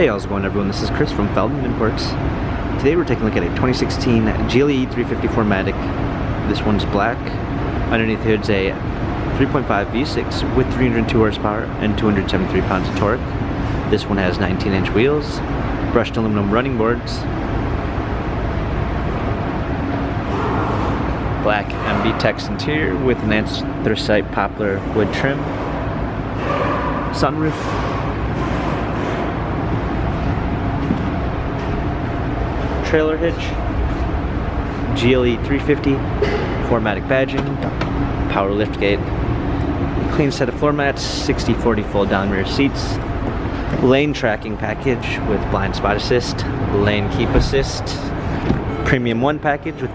Hey, how's it going, everyone? This is Chris from Feldmann Imports. Today we're taking a look at a 2016 GLE 350 4MATIC. This one's black. Underneath the hood's a 3.5 V6 with 302 horsepower and 273 pounds of torque. This one has 19-inch wheels, brushed aluminum running boards, black MB text interior with an anthracite poplar wood trim, sunroof, trailer hitch, GLE 350, 4MATIC badging, power liftgate, clean set of floor mats, 60/40 fold down rear seats, lane tracking package with blind spot assist, lane keep assist, premium 1 package with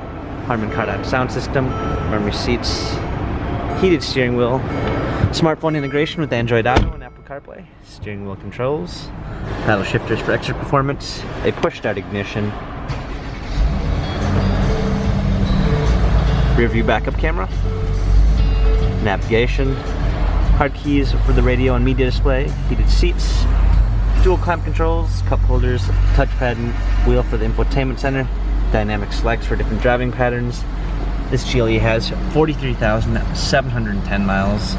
Harman Kardon sound system, memory seats, heated steering wheel, smartphone integration with Android Auto and Apple CarPlay, steering wheel controls, paddle shifters for extra performance, a push start ignition, rear view backup camera, navigation, hard keys for the radio and media display, heated seats, dual clamp controls, cup holders, touchpad and wheel for the infotainment center, dynamic selects for different driving patterns. This GLE has 43,710 miles.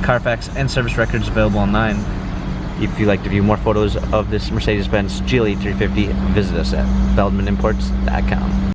Carfax and service records available online. If you'd like to view more photos of this Mercedes-Benz GLE 350, visit us at feldmanimports.com.